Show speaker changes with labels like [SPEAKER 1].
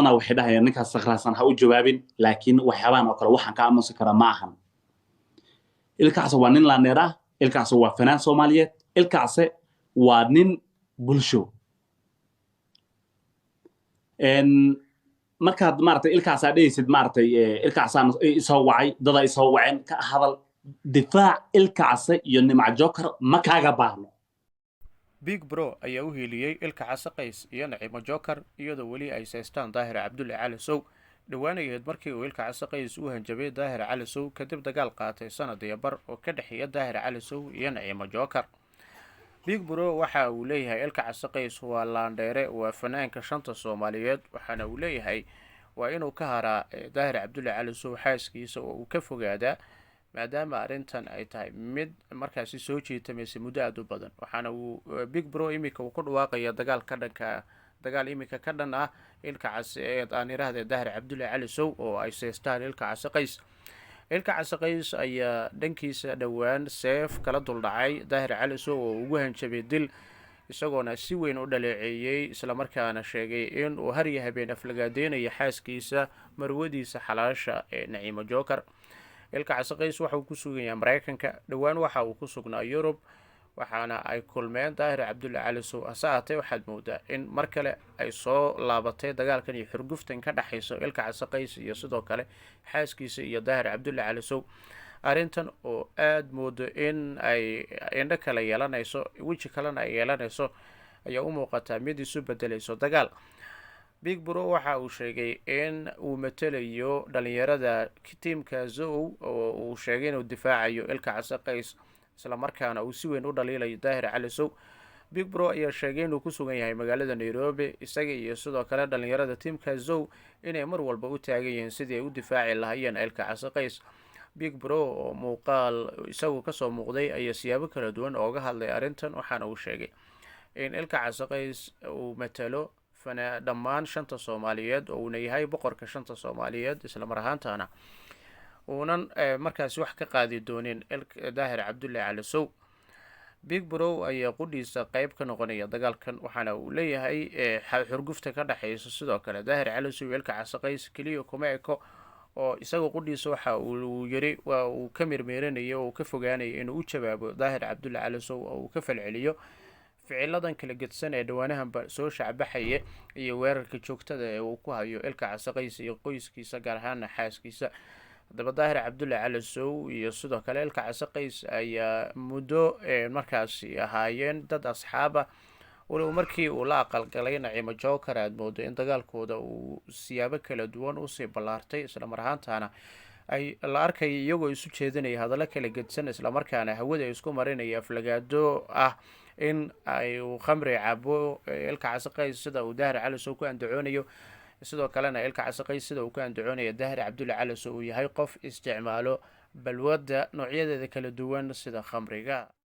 [SPEAKER 1] badana waxay dhahayaan ninkaas sakhraansan ha u jawaabin laakiin waxyaabahan oo kale waxaan ka aamusi karaa ma ahan ilkaas waa nin laaneer ah ilkaas waa fanaan Soomaaliyeed ilkaas waa nin bulsho markaad maartay ilkaas aad dhaysid maartay ilkaasaan isoo wacay dada isoo waceen ka hadal difaac ilkaas iyo nimca joker ma kaaga baahno
[SPEAKER 2] Big Bro ayaa u heliyay ilkaas qays iyo Naciimo Joker iyadoo wali ay seestaan Daahir Cabdulle Cali Sow dhawaanayeed markii uu ilkaas qays u hanjabay Daahir Cali Sow kadib dagaal qaatay sanadii bar oo ka dhaxeeya Daahir Cali Sow iyo Naciimo Joker Big Bro waxa uu leeyahay ilkaas qays waa laandheere waa fanaanka shanta Soomaaliyeed waxaana uu leeyahay waa inuu ka haraa Daahir Cabdulle Cali Sow xaaskiisa oo uu ka fogaadaa maadaama arrintan ay tahay mid markaasi soo jiitamaysa muddo aad u badan waxaana uu Big Bro imika uu ku dhawaaqaya dagaal imika ka dhan ah ilkaas aan iraahday Daahir Cabdulle Cali Sow oo ay seestaan ilkaas qays ayaa dhankiisa dhawaan seef kala duldhacay Daahir Cali Sow oo ugu hanjabay dil isagoona si weyn u dhaleeceeyay isla markaana sheegay in uu har iyo habeen aflagaadeynaya xaaskiisa marwadiisa xalaasha Naciimo Joker ilkaas qays waxa uu ku sugan yahay Mareykanka dhawaan waxa uu ku sugnaa Yurub waxaana ay kulmeen Daahir Cabdulle Cali Sow asaatay waxaad moodaa in mar kale ay soo laabatay dagaalkan iyo xurguftan ka dhaxayso ilkaas qays iyo sidoo kale xaaskiisa iyo Daahir Cabdulle Cali Sow arrintan oo aad moodo in ay indho kale yeelanayso wiji kalena ay yeelanayso ayaa u muuqata mid isu bedelayso dagaal Big Bro waxa uu sheegay in uu matalayo dhalinyarada tiimka Zow oo uu sheegay inuu difaacayo ilkaas qays isla markaana uu si weyn u dhaliilayo Daahir Cali Sow Big Bro ayaa sheegay inuu ku sugan yahay magaalada Nairobi isaga iyo sidoo kale dhalinyarada tiimka Zow inay mar walba u taagan yihiin sidii ay u difaaci lahaayeen ilkaas qays Big Bro oo muuqaal isagu ka soo muuqday ayaa siyaabo kala duwan ooga hadlay arrintan waxaana uu sheegay in ilkaas qays uu matalo dhammaan shanta Soomaaliyeed oo uu yahay boqorka shanta Soomaaliyeed isla mar ahaantaana uunan markaas wax ka qaadi doonin Daahir Cabdulle Cali Sow Big Bro ayaa qudhiisa qayb ka noqonaya dagaalkan waxaana uu leeyahay xurgufta ka dhaxaysa sidoo kale Daahir Cali Sow ilkaas qays kaliya kuma eko oo isagu qudhiisa waxa uu yiri waa uu ka mirmeeranayo oo ka fogaanayo inuu u jawaabo Daahir Cabdulle Cali Sow oo uu ka falceliyo ficiladan kala gedsan ee dhawaanahanba soo shacbaxaya iyo weerarka joogtada ee uu ku hayo ilkaas qays iyo qoyskiisa gaar ahaan xaaskiisa haddaba Daahir Cabdulle Cali Sow iyo sidoo kale ilkaas qays ayaa muddo markaasi ahaayeen dad asxaaba walow markii uu la aqalgalay Naciimo Joker aad moodo in dagaalkooda uu siyaabo kala duwan u sii ballaartay isla mar ahaantaana ay la arkay iyagoo isu jeedinaya hadallo kala gedsan isla markaana hawada isku marinaya aflagaado ah in ay khamri cabo ilkaas qays sida uu Daahir Cali Sow ku andacoonayo sidoo kalena ilkaas qays sida uu ku andacoonayo Daahir Cabdulle Cali Sow uu yahay qof isticmaalo balwada noocyadeeda kala duwan sida khamriga